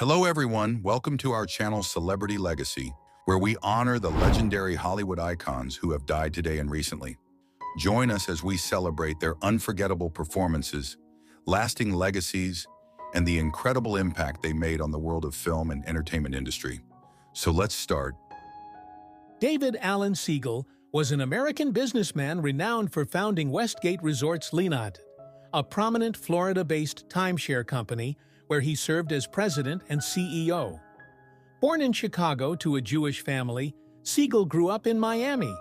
Hello everyone, welcome to our channel Celebrity Legacy, where we honor the legendary Hollywood icons who have died today and recently. Join us as we celebrate their unforgettable performances, lasting legacies, and the incredible impact they made on the world of film and entertainment industry. So let's start. David Allan Seagull was an American businessman renowned for founding Westgate Resorts Ltd., a prominent Florida-based timeshare company where he served as president and CEO. Born in Chicago to a Jewish family, Seagull grew up in Miami,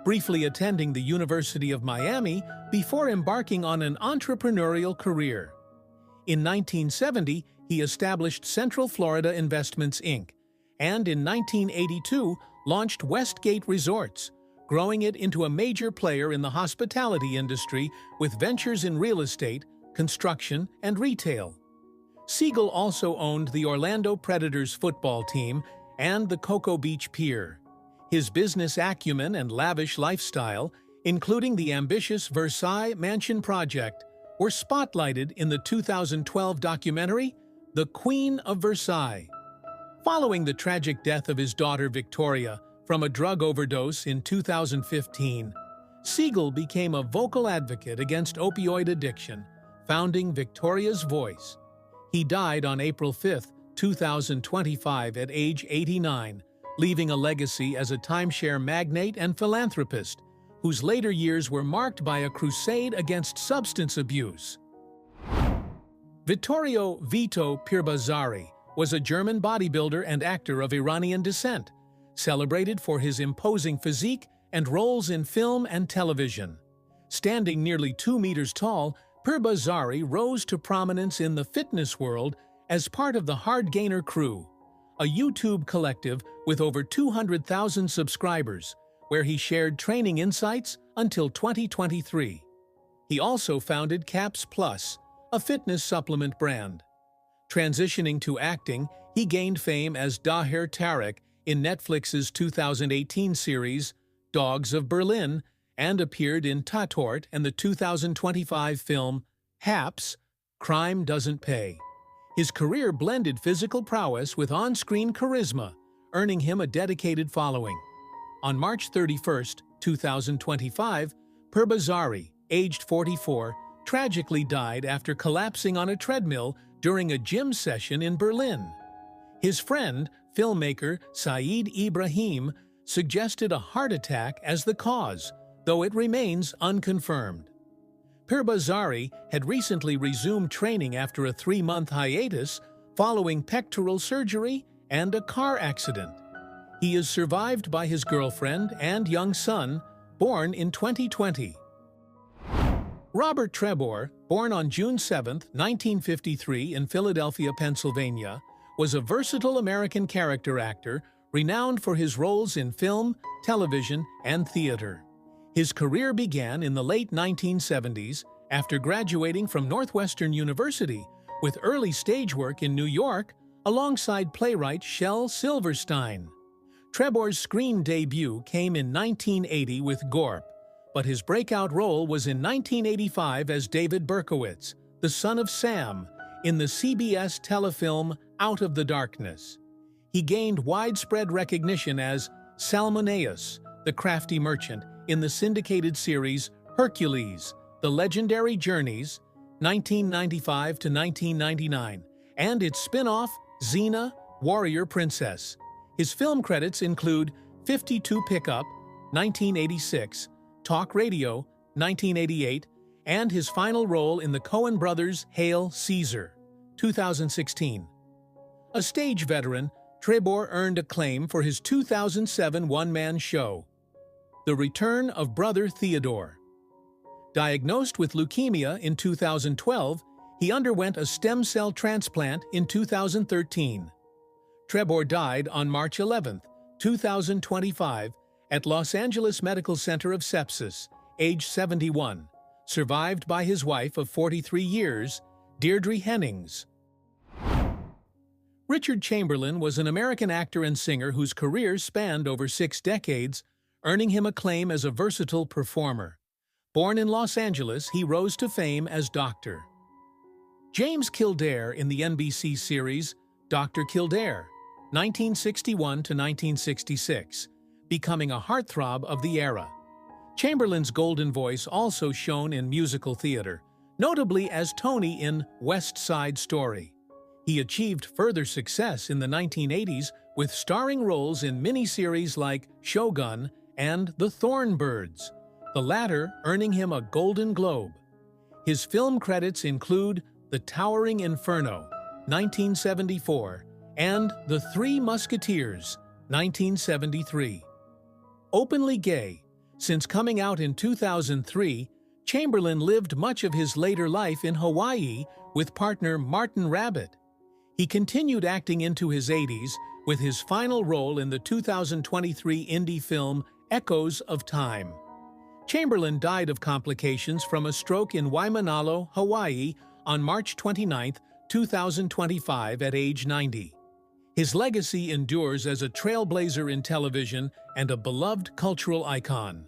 briefly attending the University of Miami before embarking on an entrepreneurial career. In 1970, he established Central Florida Investments, Inc., and in 1982 launched Westgate Resorts, growing it into a major player in the hospitality industry with ventures in real estate, construction, and retail. Seagull also owned the Orlando Predators football team and the Cocoa Beach Pier. His business acumen and lavish lifestyle, including the ambitious Versailles Mansion project, were spotlighted in the 2012 documentary, The Queen of Versailles. Following the tragic death of his daughter Victoria from a drug overdose in 2015, Seagull became a vocal advocate against opioid addiction, founding Victoria's Voice. He died on April 5, 2025 at age 89, leaving a legacy as a timeshare magnate and philanthropist, whose later years were marked by a crusade against substance abuse. Victoriao Vto Purbazari was a German bodybuilder and actor of Iranian descent, celebrated for his imposing physique and roles in film and television. Standing nearly 2 meters tall, Purbazari rose to prominence in the fitness world as part of the Hard Gainer Crew, a YouTube collective with over 200,000 subscribers, where he shared training insights until 2023. He also founded Caps Plus, a fitness supplement brand. Transitioning to acting, he gained fame as Daher Tarek in Netflix's 2018 series Dogs of Berlin, and appeared in Tatort and the 2025 film Haps, Crime Doesn't Pay. His career blended physical prowess with on-screen charisma, earning him a dedicated following. On March 31, 2025, Purbazari, aged 44, tragically died after collapsing on a treadmill during a gym session in Berlin. His friend, filmmaker Saeed Ibrahim, suggested a heart attack as the cause, though it remains unconfirmed. Purbazari had recently resumed training after a 3-month hiatus following pectoral surgery and a car accident. He is survived by his girlfriend and young son, born in 2020. Robert Trebore, born on June 7, 1953 in Philadelphia, Pennsylvania, was a versatile American character actor renowned for his roles in film, television, and theater. His career began in the late 1970s after graduating from Northwestern University with early stage work in New York alongside playwright Shel Silverstein. Trebore's screen debut came in 1980 with Gorp, but his breakout role was in 1985 as David Berkowitz, the son of Sam, in the CBS telefilm Out of the Darkness. He gained widespread recognition as Salmoneus, the crafty merchant, in the syndicated series Hercules, The Legendary Journeys, 1995 to 1999, and its spin-off Xena, Warrior Princess. His film credits include 52 Pickup, 1986, Talk Radio, 1988, and his final role in the Coen brothers' Hail Caesar, 2016. A stage veteran, Trebore earned acclaim for his 2007 one-man show, The Return of Brother Theodore. Diagnosed with leukemia in 2012, he underwent a stem cell transplant in 2013. Trebore died on March 11, 2025, at Los Angeles Medical Center of Sepsis, age 71, survived by his wife of 43 years, Deirdre Hennings. Richard Chamberlain was an American actor and singer whose career spanned over 6 decades, earning him acclaim as a versatile performer. Born in Los Angeles, he rose to fame as Dr. James Kildare in the NBC series Dr. Kildare, 1961 to 1966, becoming a heartthrob of the era. Chamberlain's golden voice also shone in musical theater, notably as Tony in West Side Story. He achieved further success in the 1980s with starring roles in miniseries like Shogun and The Thornbirds, the latter earning him a Golden Globe. His film credits include The Towering Inferno, 1974, and The Three Musketeers, 1973. Openly gay, since coming out in 2003, Chamberlain lived much of his later life in Hawaii with partner Martin Rabbit. He continued acting into his 80s with his final role in the 2023 indie film Echoes of Time. Chamberlain died of complications from a stroke in Waimanalo, Hawaii on March 29, 2025 at age 90. His legacy endures as a trailblazer in television and a beloved cultural icon.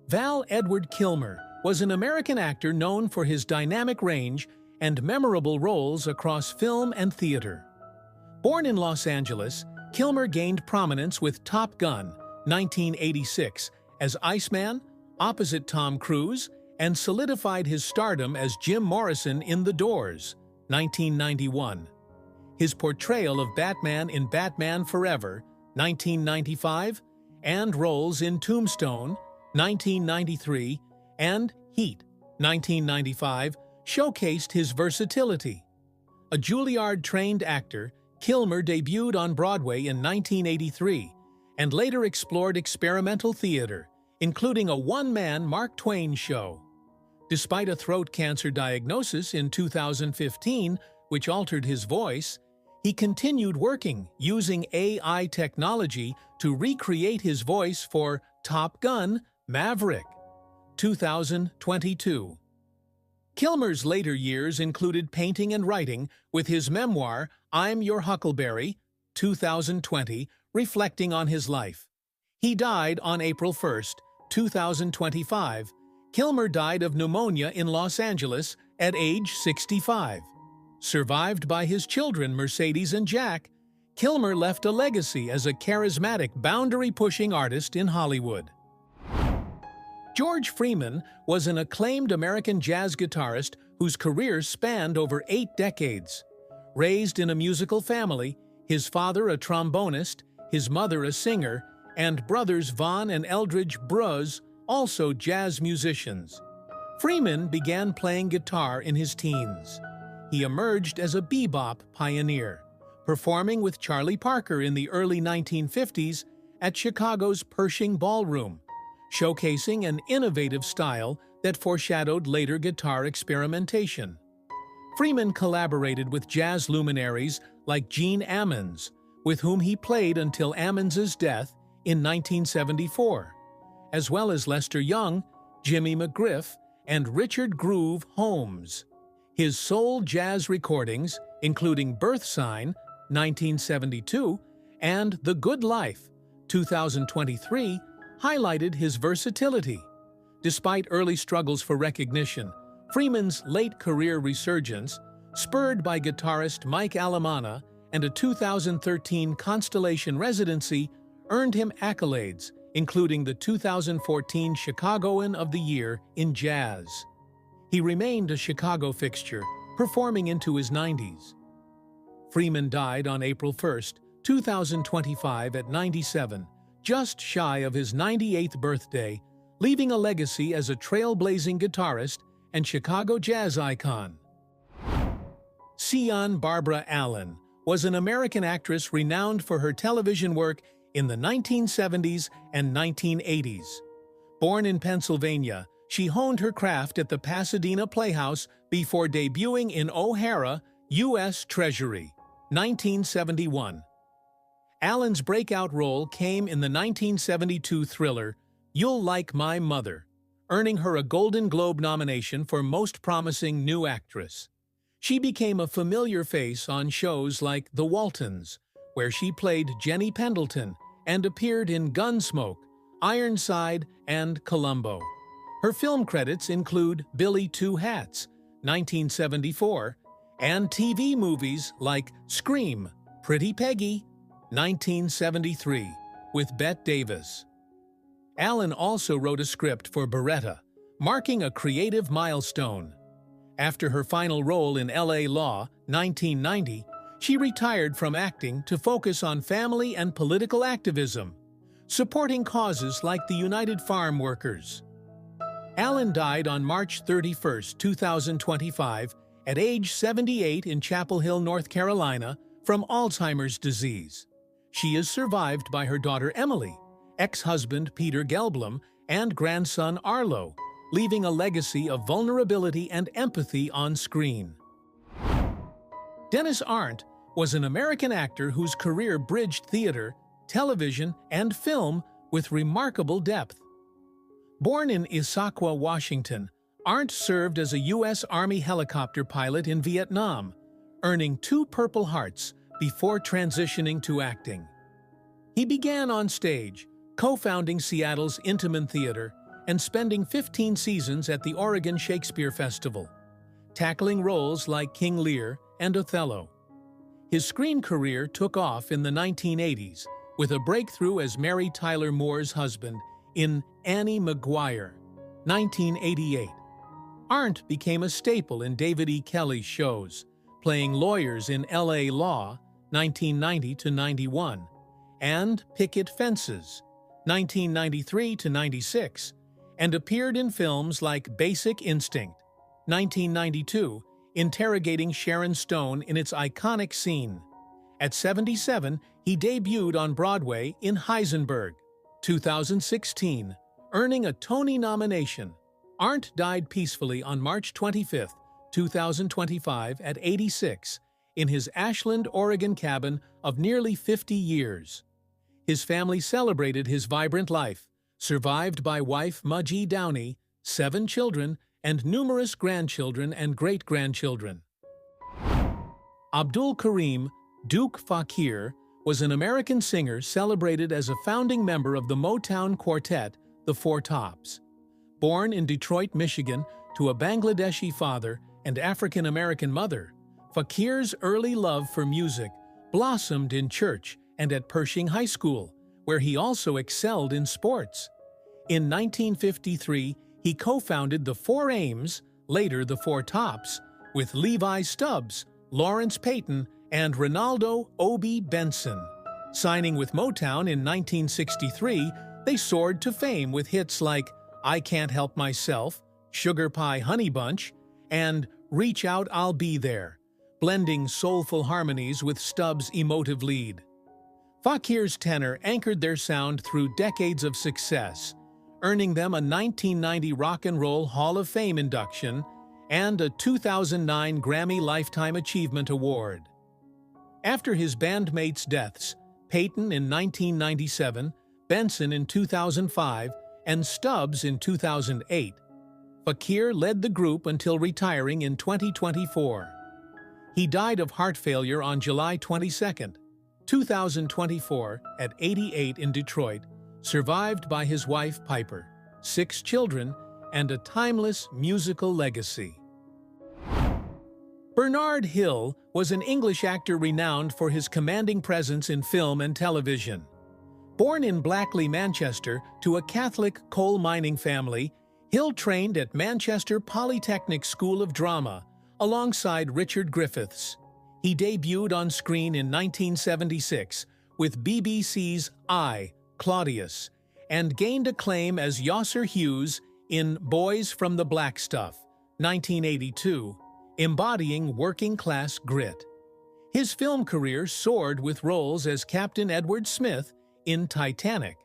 Val Edward Kilmer was an American actor known for his dynamic range and memorable roles across film and theater. Born in Los Angeles, Kilmer gained prominence with Top Gun, 1986, as Iceman, opposite Tom Cruise, and solidified his stardom as Jim Morrison in The Doors, 1991. His portrayal of Batman in Batman Forever, 1995, and roles in Tombstone, 1993, and Heat, 1995, showcased his versatility. A Juilliard-trained actor, Kilmer debuted on Broadway in 1983 and later explored experimental theater, including a one-man Mark Twain show. Despite a throat cancer diagnosis in 2015, which altered his voice, he continued working using AI technology to recreate his voice for Top Gun: Maverick, 2022. Kilmer's later years included painting and writing, with his memoir, I'm Your Huckleberry, 2020, reflecting on his life. He died on April 1, 2025. Kilmer died of pneumonia in Los Angeles at age 65. Survived by his children Mercedes and Jack, Kilmer left a legacy as a charismatic, boundary-pushing artist in Hollywood. George Freeman was an acclaimed American jazz guitarist whose career spanned over 8 decades. Raised in a musical family, his father a trombonist, his mother a singer, and brothers Vaughn and Eldridge Bruz, also jazz musicians. Freeman began playing guitar in his teens. He emerged as a bebop pioneer, performing with Charlie Parker in the early 1950s at Chicago's Pershing Ballroom, showcasing an innovative style that foreshadowed later guitar experimentation. Freeman collaborated with jazz luminaries like Gene Ammons, with whom he played until Ammons's death in 1974, as well as Lester Young, Jimmy McGriff, and Richard Groove Holmes. His soul jazz recordings, including Birth Sign, 1972, and The Good Life, 2023, highlighted his versatility. Despite early struggles for recognition, Freeman's late career resurgence, spurred by guitarist Mike Alamana and a 2013 Constellation residency, earned him accolades, including the 2014 Chicagoan of the Year in Jazz. He remained a Chicago fixture, performing into his 90s. Freeman died on April 1, 2025 at 97, just shy of his 98th birthday, leaving a legacy as a trailblazing guitarist and Chicago jazz icon. Seion Barbara Allan was an American actress renowned for her television work in the 1970s and 1980s. Born in Pennsylvania, she honed her craft at the Pasadena Playhouse before debuting in O'Hara, U.S. Treasury, 1971. Allan's breakout role came in the 1972 thriller You'll Like My Mother, earning her a Golden Globe nomination for Most Promising New Actress. She became a familiar face on shows like The Waltons, where she played Jenny Pendleton and appeared in Gunsmoke, Ironside, and Columbo. Her film credits include Billy Two Hats, 1974, and TV movies like Scream, Pretty Peggy, 1973, with Bette Davis. Allan also wrote a script for Beretta, marking a creative milestone. After her final role in L.A. Law, 1990, she retired from acting to focus on family and political activism, supporting causes like the United Farm Workers. Allan died on March 31, 2025, at age 78 in Chapel Hill, North Carolina, from Alzheimer's disease. She is survived by her daughter Emily, ex-husband Peter Gelblum, and grandson Arlo, leaving a legacy of vulnerability and empathy on screen. Dennis Arndt was an American actor whose career bridged theater, television, and film with remarkable depth. Born in Issaquah, Washington, Arndt served as a U.S. Army helicopter pilot in Vietnam, earning 2 Purple Hearts before transitioning to acting. He began on stage, co-founding Seattle's Intiman Theater and spending 15 seasons at the Oregon Shakespeare Festival, tackling roles like King Lear and Othello. His screen career took off in the 1980s with a breakthrough as Mary Tyler Moore's husband in Annie Maguire, 1988. Arndt became a staple in David E. Kelley's shows, playing lawyers in L.A. Law, 1990-91, and Picket Fences, 1993-96, and appeared in films like Basic Instinct, 1992, interrogating Sharon Stone in its iconic scene. At 77, he debuted on Broadway in Heisenberg, 2016, earning a Tony nomination. Arndt died peacefully on March 25, 2025, at 86, in his Ashland, Oregon cabin of nearly 50 years. His family celebrated his vibrant life, survived by wife Mudgee Downey, 7 children, and numerous grandchildren and great-grandchildren. Abdul Karim, Duke Fakir, was an American singer celebrated as a founding member of the Motown quartet, the Four Tops. Born in Detroit, Michigan, to a Bangladeshi father and African-American mother, Fakir's early love for music blossomed in church and at Pershing High School, where he also excelled in sports. In 1953, he co-founded the Four Ames, later the Four Tops, with Levi Stubbs, Lawrence Payton, and Ronaldo "Obi" Benson. Signing with Motown in 1963, they soared to fame with hits like I Can't Help Myself, Sugar Pie Honey Bunch, and Reach Out I'll Be There, blending soulful harmonies with Stubbs' emotive lead. Fakir's tenor anchored their sound through decades of success, earning them a 1990 Rock and Roll Hall of Fame induction and a 2009 Grammy Lifetime Achievement Award. After his bandmates' deaths, Payton in 1997, Benson in 2005, and Stubbs in 2008, Fakir led the group until retiring in 2024. He died of heart failure on July 22, 2024, at 88 in Detroit, survived by his wife Piper, 6 children, and a timeless musical legacy. Bernard Hill was an English actor renowned for his commanding presence in film and television. Born in Blackley, Manchester, to a Catholic coal mining family, Hill trained at Manchester Polytechnic School of Drama alongside Richard Griffiths. He debuted on screen in 1976 with BBC's I, Claudius, and gained acclaim as Yosser Hughes in Boys from the Black Stuff, 1982, embodying working-class grit. His film career soared with roles as Captain Edward Smith in Titanic,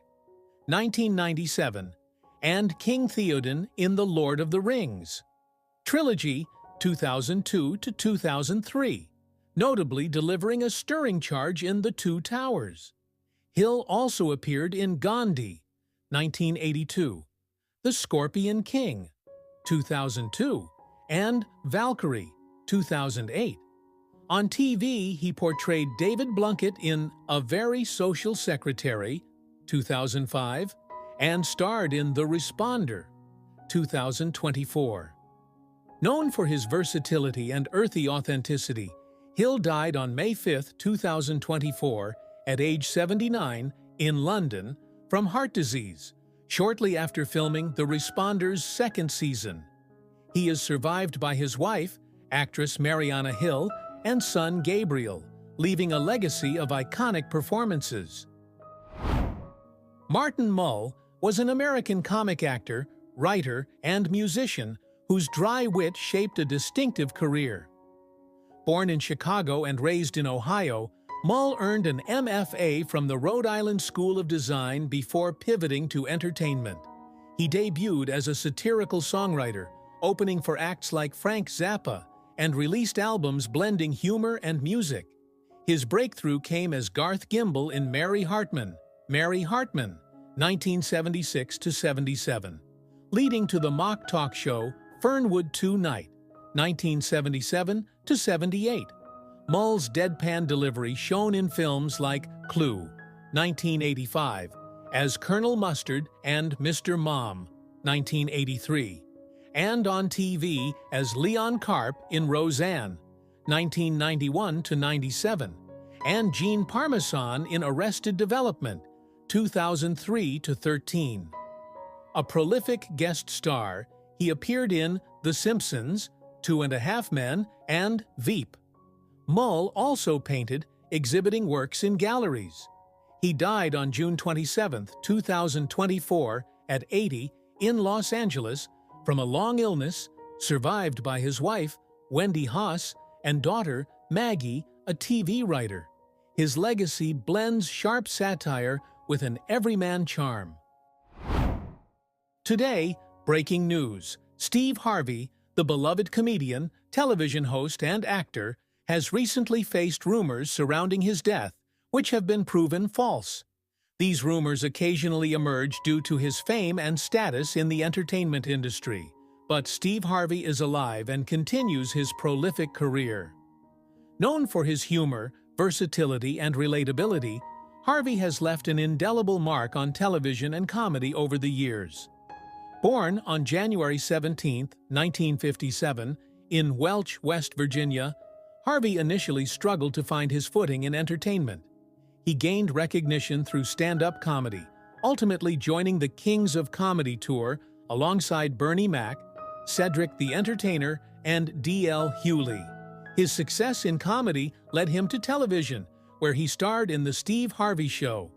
1997, and King Theoden in The Lord of the Rings trilogy, 2002 to 2003, notably delivering a stirring charge in The Two Towers. Hill also appeared in Gandhi, 1982, The Scorpion King, 2002, and Valkyrie, 2008. On TV, he portrayed David Blunkett in A Very Social Secretary, 2005, and starred in The Responder, 2024. Known for his versatility and earthy authenticity, Hill died on May 5, 2024, at age 79, in London, from heart disease, shortly after filming The Responder's second season. He is survived by his wife, actress Mariana Hill, and son Gabriel, leaving a legacy of iconic performances. Martin Mull was an American comic actor, writer, and musician whose dry wit shaped a distinctive career. Born in Chicago and raised in Ohio, Mull earned an MFA from the Rhode Island School of Design before pivoting to entertainment. He debuted as a satirical songwriter, opening for acts like Frank Zappa, and released albums blending humor and music. His breakthrough came as Garth Gimble in Mary Hartman, 1976–77, leading to the mock talk show Fernwood Tonight, 1977–78. Mull's deadpan delivery shown in films like Clue, 1985, as Colonel Mustard and Mr. Mom, 1983, and on TV as Leon Karp in Roseanne, 1991–97, and Gene Parmesan in Arrested Development, 2003–13. A prolific guest star, he appeared in The Simpsons, 2.5 Men, and Veep. Mull also painted, exhibiting works in galleries. He died on June 27, 2024, at 80, in Los Angeles, from a long illness, survived by his wife, Wendy Haas, and daughter, Maggie, a TV writer. His legacy blends sharp satire with an everyman charm. Today, breaking news. Steve Harvey, the beloved comedian, television host, and actor, has recently faced rumors surrounding his death, which have been proven false. These rumors occasionally emerge due to his fame and status in the entertainment industry, but Steve Harvey is alive and continues his prolific career. Known for his humor, versatility, and relatability, Harvey has left an indelible mark on television and comedy over the years. Born on January 17, 1957, in Welch, West Virginia, Harvey initially struggled to find his footing in entertainment. He gained recognition through stand-up comedy, ultimately joining the Kings of Comedy tour alongside Bernie Mac, Cedric the Entertainer, and D.L. Hewley. His success in comedy led him to television, where he starred in The Steve Harvey Show,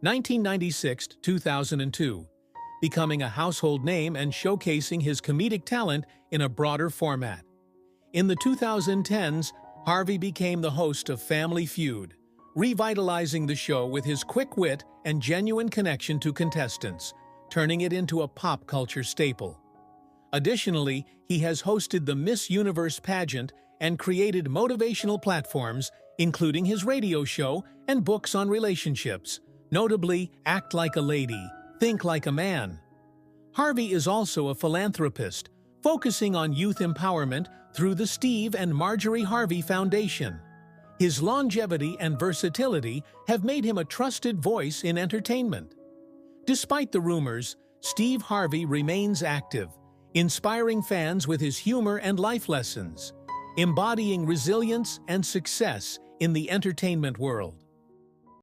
1996–2002, becoming a household name and showcasing his comedic talent in a broader format. In the 2010s, Harvey became the host of Family Feud, revitalizing the show with his quick wit and genuine connection to contestants, turning it into a pop culture staple. Additionally, he has hosted the Miss Universe pageant and created motivational platforms, including his radio show and books on relationships, notably Act Like a Lady, Think Like a Man. Harvey is also a philanthropist, focusing on youth empowerment through the Steve and Marjorie Harvey Foundation. His longevity and versatility have made him a trusted voice in entertainment. Despite the rumors, Steve Harvey remains active, inspiring fans with his humor and life lessons, embodying resilience and success in the entertainment world.